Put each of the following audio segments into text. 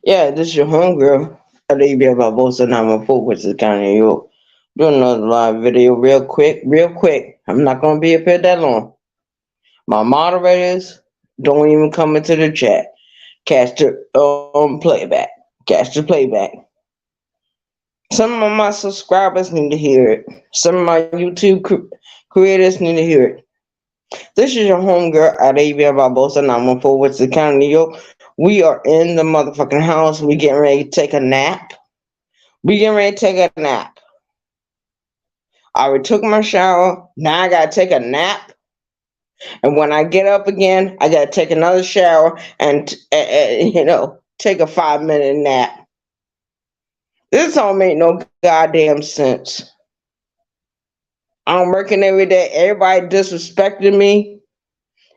Yeah, this is your homegirl, Olivia Barbosa, and I'm a Fort Worth County, New York. Doing another live video real quick, real quick. I'm not going to be up here that long. My moderators don't even come into the chat. Catch the playback. Catch the playback. Some of my subscribers need to hear it. Some of my YouTube creators need to hear it. This is your homegirl, Olivia Barbosa, and I'm a Fort Worth County, New York. We are in the motherfucking house. We getting ready to take a nap. We getting ready to take a nap. I already took my shower. Now I gotta take a nap. And when I get up again, I gotta take another shower and take a 5-minute nap. This don't make no goddamn sense. I'm working every day. Everybody disrespecting me.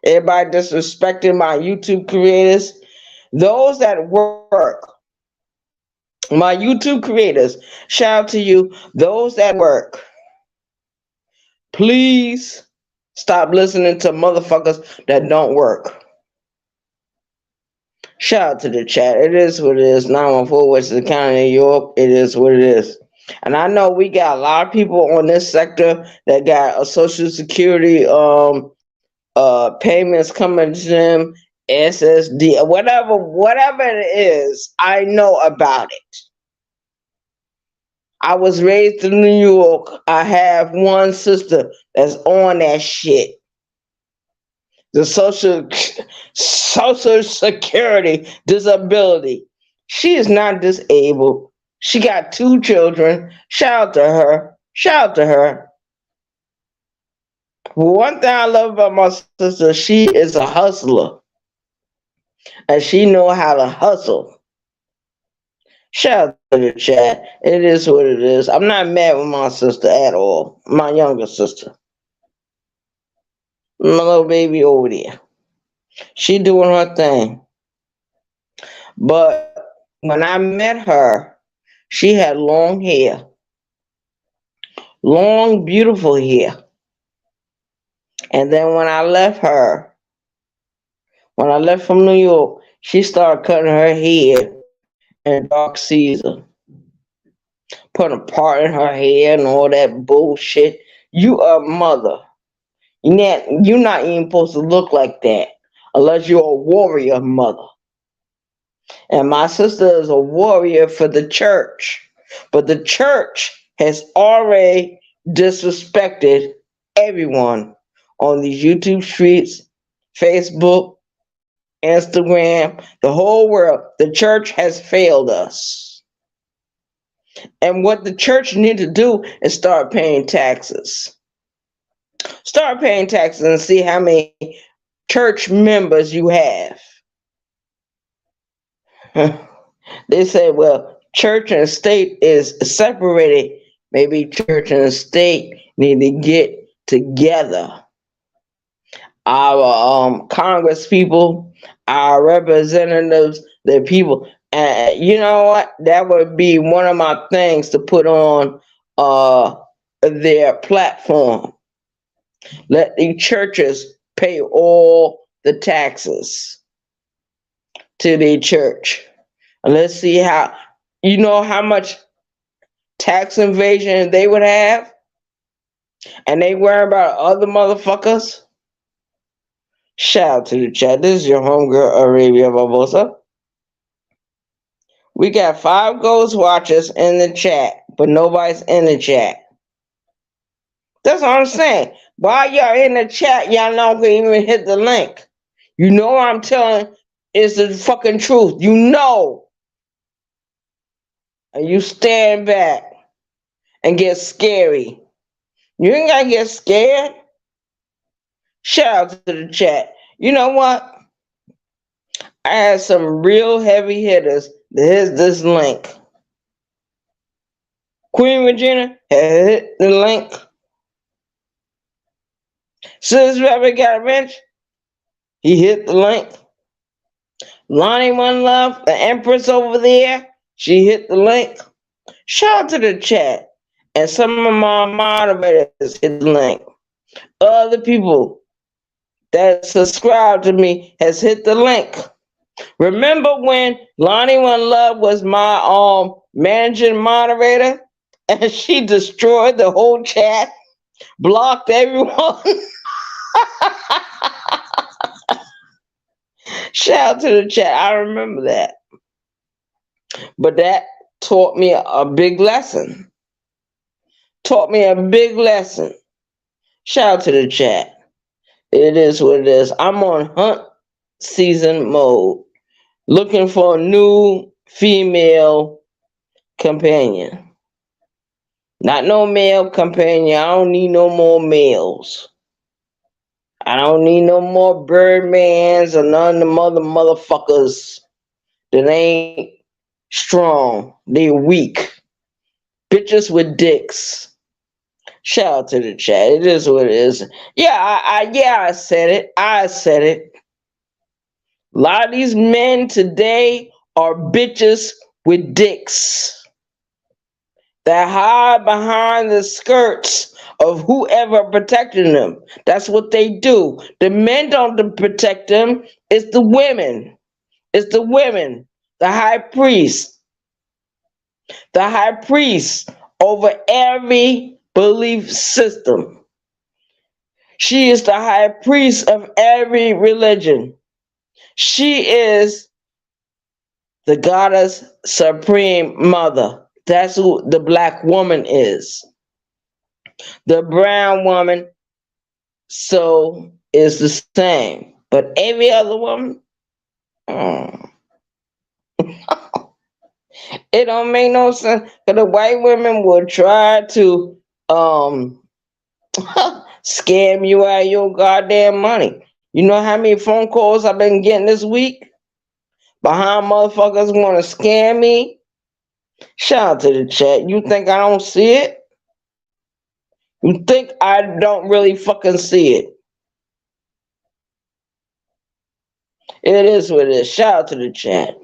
Everybody disrespecting my YouTube creators. Those that work, my YouTube creators, shout out to you. Those that work, please stop listening to motherfuckers that don't work. Shout out to the chat. It is what it is. 914 Western County, New York. It is what it is. And I know we got a lot of people on this sector that got a Social Security payments coming to them, SSD, whatever it is. I know about it. I was raised in New York. I have one sister that's on that shit. The social security disability. She is not disabled. She got 2 children. Shout out to her. Shout out to her. One thing I love about my sister, she is a hustler. And she know how to hustle. Shout out to the chat. It is what it is. I'm not mad with my sister at all. My younger sister. My little baby over there. She doing her thing. But when I met her, she had long hair. Long, beautiful hair. And then when I left from New York, she started cutting her hair in dark season. Putting a part in her hair and all that bullshit. You a mother. You're not even supposed to look like that unless you're a warrior mother. And my sister is a warrior for the church. But the church has already disrespected everyone on these YouTube streets, Facebook, Instagram, the whole world. The church has failed us. And what the church need to do is start paying taxes. Start paying taxes and see how many church members you have. They say, well, church and state is separated. Maybe church and state need to get together. Our Congress people, our representatives, the people. And you know what? That would be one of my things to put on their platform. Let the churches pay all the taxes to the church. And let's see how much tax invasion they would have. And they worry about other motherfuckers. Shout out to the chat. This is your homegirl, Arabia Barbosa. We got 5 ghost watchers in the chat, but nobody's in the chat. That's what I'm saying. While y'all in the chat, y'all not gonna even hit the link. You know what I'm telling is the fucking truth. You know. And you stand back and get scary. You ain't gotta get scared. Shout out to the chat. You know what? I had some real heavy hitters. Here's this link. Queen Regina hit the link. Sis Rabbit got a bench. He hit the link. Lonnie One Love, the Empress over there, she hit the link. Shout out to the chat. And some of my moderators hit the link. Other people that subscribe to me has hit the link. Remember when Lonnie One Love was my managing moderator and she destroyed the whole chat, blocked everyone? Shout out to the chat. I remember that. But that taught me a big lesson. Taught me a big lesson. Shout out to the chat. It is what it is. I'm on hunt season mode, looking for a new female companion. Not no male companion. I don't need no more males. I don't need no more Birdmans or none of them other motherfuckers that ain't strong. They weak. Bitches with dicks. Shout out to the chat. It is what it is. Yeah, I said it. I said it. A lot of these men today are bitches with dicks that hide behind the skirts of whoever protecting them. That's what they do. The men don't protect them. It's the women. It's the women. The high priest. The high priest over every belief system. She is the high priest of every religion. She is the goddess supreme mother. That's who the black woman is. The brown woman, so is the same. But every other woman, it don't make no sense. Cause the white women will try to scam you out of your goddamn money. You know how many phone calls I've been getting this week? Behind motherfuckers want to scam me? Shout out to the chat. You think I don't see it? You think I don't really fucking see it? It is what it is. Shout out to the chat.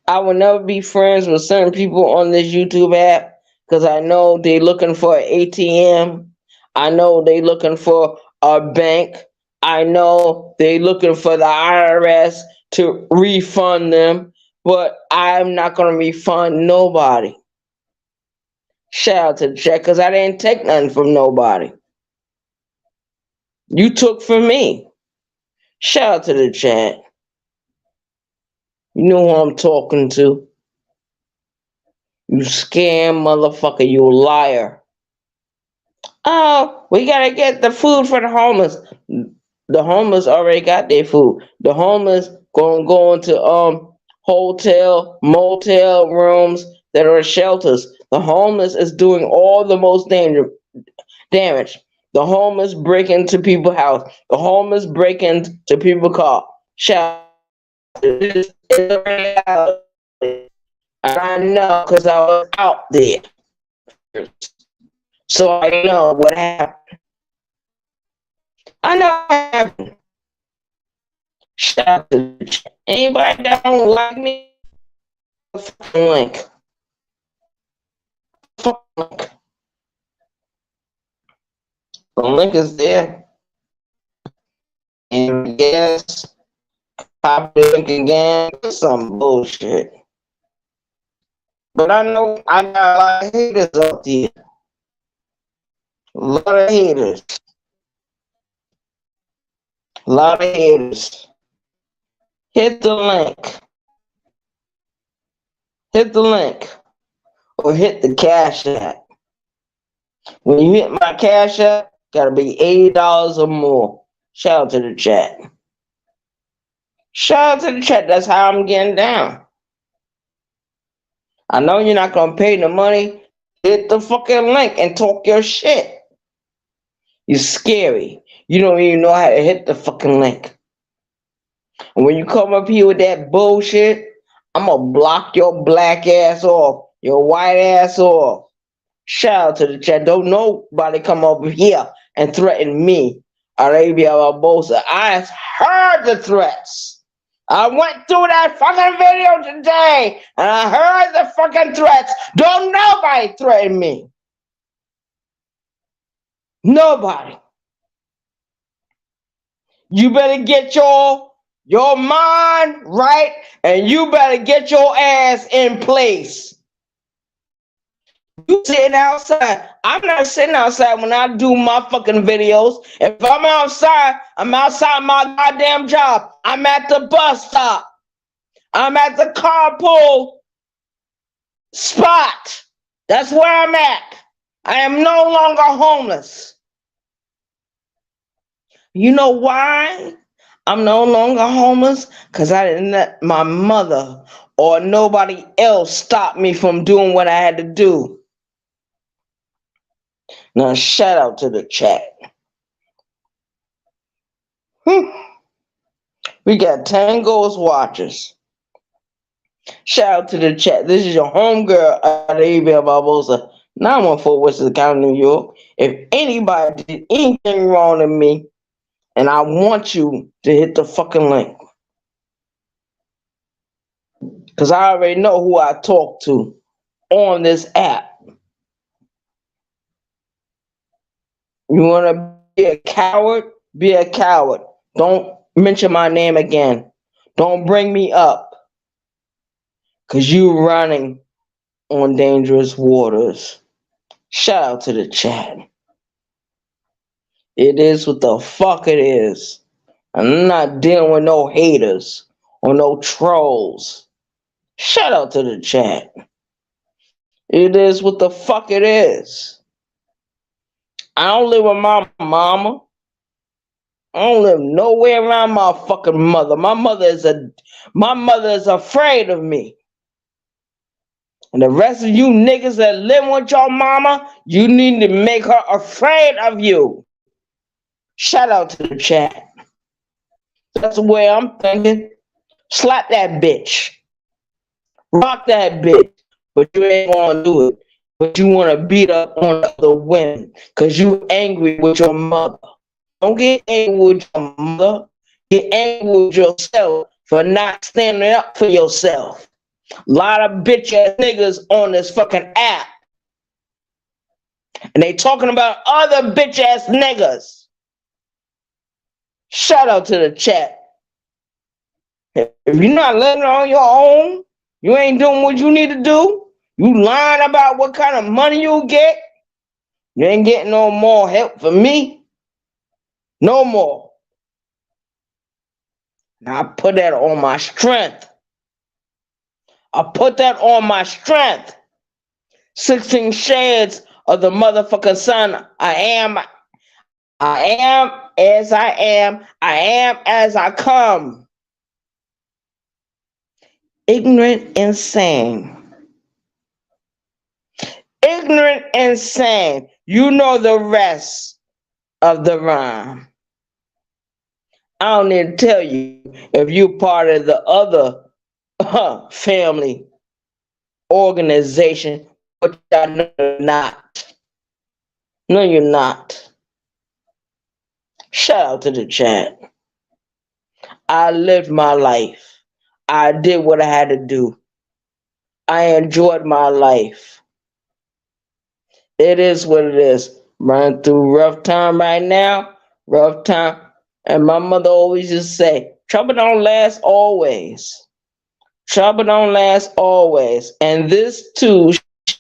I will never be friends with certain people on this YouTube app because I know they looking for an ATM. I know they looking for a bank. I know they looking for the IRS to refund them, but I'm not gonna refund nobody. Shout out to the chat because I didn't take nothing from nobody. You took from me. Shout out to the chat. You know who I'm talking to. You scam motherfucker, you liar. Oh, we gotta get the food for the homeless. The homeless already got their food. The homeless gonna go into hotel, motel rooms that are shelters. The homeless is doing all the most damage. The homeless break into people's house. The homeless break into people's car. Shout out to this is reality. And I know because I was out there. So I know what happened. I know what happened. Shout out to the chat. Anybody that don't like me, link. Link. The link is there. And yes, copy the link again. Some bullshit. But I know I got a lot of haters out there. A lot of haters. A lot of haters. Hit the link. Hit the link. Or hit the Cash App. When you hit my Cash App, gotta be $80 or more. Shout out to the chat. Shout out to the chat. That's how I'm getting down. I know you're not gonna pay the money. Hit the fucking link and talk your shit. You're scary. You don't even know how to hit the fucking link. And when you come up here with that bullshit, I'm gonna block your black ass off, your white ass off. Shout out to the chat. Don't nobody come over here and threaten me, Arabia Barbosa. I heard the threats. I went through that fucking video today and I heard the fucking threats. Don't nobody threaten me. Nobody. You better get your mind right, and you better get your ass in place. You sitting outside. I'm not sitting outside when I do my fucking videos. If I'm outside my goddamn job. I'm at the bus stop. I'm at the carpool spot. That's where I'm at. I am no longer homeless. You know why I'm no longer homeless? Because I didn't let my mother or nobody else stop me from doing what I had to do. Now, shout out to the chat. We got Tango's watchers. Shout out to the chat. This is your homegirl, Arabia Barbosa, 914 Western County, New York. If anybody did anything wrong to me, and I want you to hit the fucking link. Because I already know who I talk to on this app. You want to be a coward? Be a coward. Don't mention my name again. Don't bring me up. Because you running on dangerous waters. Shout out to the chat. It is what the fuck it is. I'm not dealing with no haters or no trolls. Shout out to the chat. It is what the fuck it is. I don't live with my mama. I don't live nowhere around my fucking mother. My mother is afraid of me. And the rest of you niggas that live with your mama, you need to make her afraid of you. Shout out to the chat. That's the way I'm thinking. Slap that bitch. Rock that bitch. But you ain't gonna do it. But you wanna beat up on other women. Cause you angry with your mother. Don't get angry with your mother. Get angry with yourself for not standing up for yourself. A lot of bitch ass niggas on this fucking app. And they talking about other bitch ass niggas. Shout out to the chat. If you're not living on your own, you ain't doing what you need to do. You lying about what kind of money you get. You ain't getting no more help from me. No more. Now I put that on my strength. I put that on my strength. 16 shades of the motherfucking sun. I am as I am. I am as I come. Ignorant, insane. Ignorant, insane. You know the rest of the rhyme. I don't need to tell you if you're part of the other family organization, but I know you're not. No, you're not. Shout out to the chat. I lived my life. I did what I had to do. I enjoyed my life. It is what it is. Running through rough time right now. Rough time. And my mother always used to say, trouble don't last always. Trouble don't last always. And this too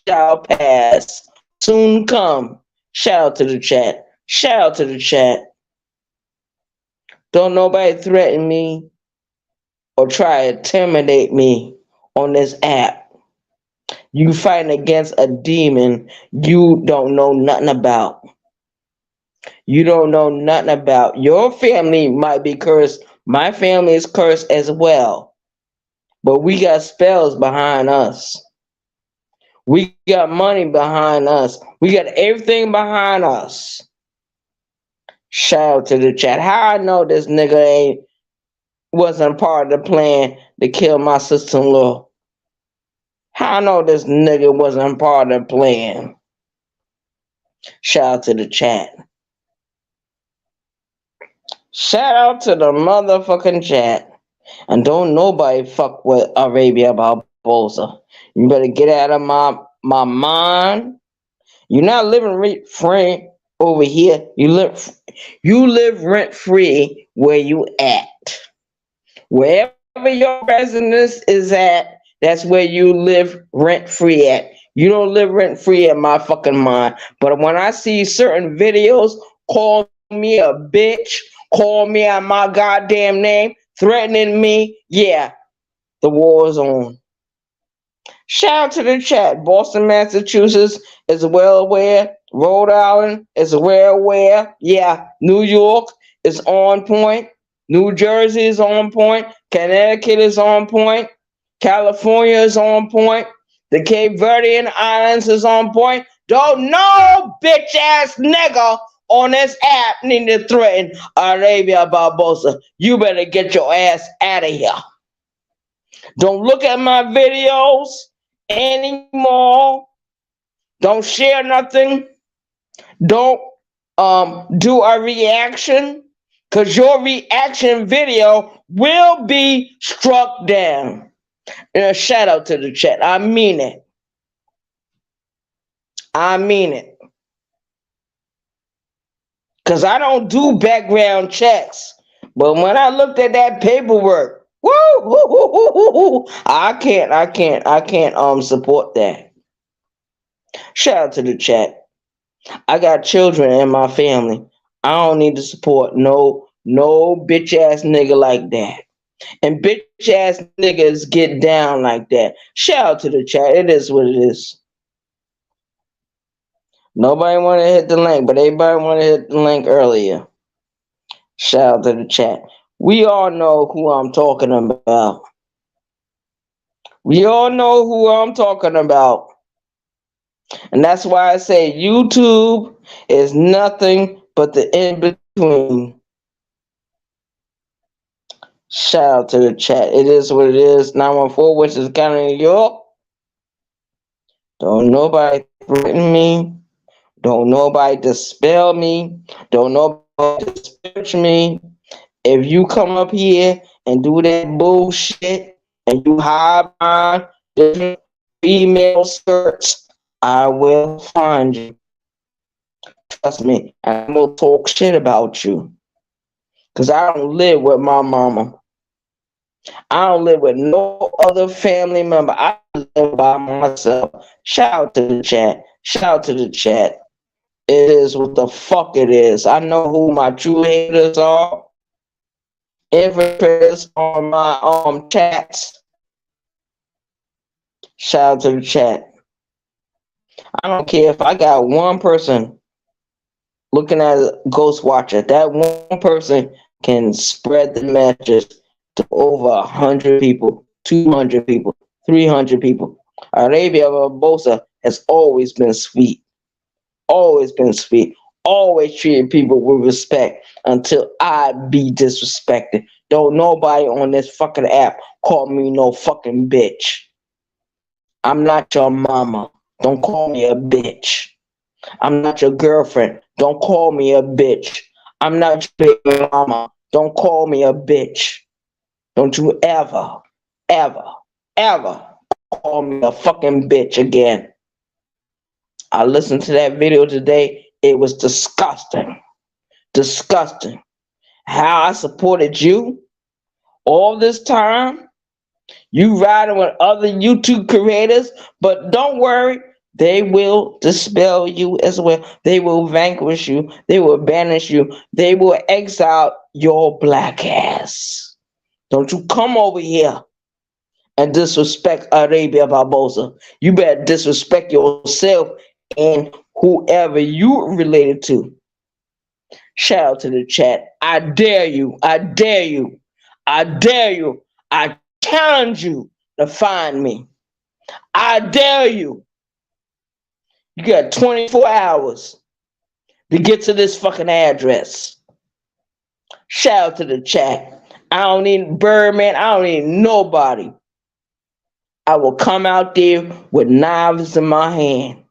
shall pass. Soon come. Shout out to the chat. Shout out to the chat. Don't nobody threaten me or try to intimidate me on this app. You fighting against a demon you don't know nothing about. You don't know nothing about. Your family might be cursed. My family is cursed as well. But we got spells behind us. We got money behind us. We got everything behind us. Shout out to the chat. How I know this nigga wasn't part of the plan to kill my sister-in-law? How I know this nigga wasn't part of the plan? Shout out to the chat. Shout out to the motherfucking chat. And don't nobody fuck with Arabia Barbosa. You better get out of my mind. You're not living free. over here. You live rent free where you at. Wherever your residence is at, that's where you live rent free at. You don't live rent free at my fucking mind. But when I see certain videos, call me a bitch, call me out my goddamn name, threatening me, yeah, the war's on. Shout out to the chat. Boston, Massachusetts is well aware. Rhode Island is well aware. Yeah, New York is on point. New Jersey is on point. Connecticut is on point. California is on point. The Cape Verdean Islands is on point. Don't know bitch ass nigga on this app need to threaten Arabia Barbosa. You better get your ass out of here. Don't look at my videos anymore. Don't share nothing. Don't do a reaction, because your reaction video will be struck down. And a shout out to the chat. I mean it. I mean it. Because I don't do background checks. But when I looked at that paperwork, I can't support that. Shout out to the chat. I got children in my family. I don't need to support no bitch ass nigga like that. And bitch ass niggas get down like that. Shout out to the chat. It is what it is. Nobody want to hit the link, but everybody want to hit the link earlier. Shout out to the chat. We all know who I'm talking about. We all know who I'm talking about. And that's why I say YouTube is nothing but the in-between. Shout out to the chat. It is what it is. 914, which is County, New York. Don't nobody threaten me. Don't nobody dispel me. Don't nobody disparage me. If you come up here and do that bullshit and you hide behind different female skirts, I will find you. Trust me, I'm gonna talk shit about you. Because I don't live with my mama. I don't live with no other family member. I live by myself. Shout out to the chat. Shout out to the chat. It is what the fuck it is. I know who my true haters are. Infiltrators on my chats. Shout out to the chat. I don't care if I got one person looking at a ghost watcher. That one person can spread the message to over 100 people, 200 people, 300 people. Arabia Barbosa has always been sweet. Always been sweet. Always treated people with respect until I be disrespected. Don't nobody on this fucking app call me no fucking bitch. I'm not your mama. Don't call me a bitch. I'm not your girlfriend. Don't call me a bitch. I'm not your baby mama. Don't call me a bitch. Don't you ever, ever, ever call me a fucking bitch again. I listened to that video today. It was disgusting. Disgusting. How I supported you all this time. You riding with other YouTube creators, but don't worry. They will dispel you as well. They will vanquish you. They will banish you. They will exile your black ass. Don't you come over here and disrespect Arabia Barbosa. You better disrespect yourself and whoever you related to. Shout out to the chat. I dare you. I dare you. I dare you. I challenge you to find me. I dare you. You got 24 hours to get to this fucking address. Shout out to the chat. I don't need Birdman. I don't need nobody. I will come out there with knives in my hand.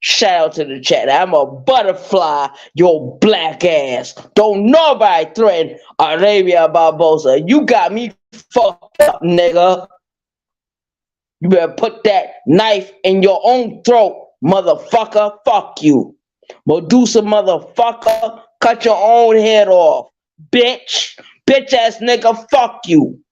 Shout out to the chat. I'm a butterfly, your black ass. Don't nobody threaten Arabia Barbosa. You got me fucked up, nigga. You better put that knife in your own throat, motherfucker. Fuck you. Medusa motherfucker, cut your own head off. Bitch. Bitch ass nigga, fuck you.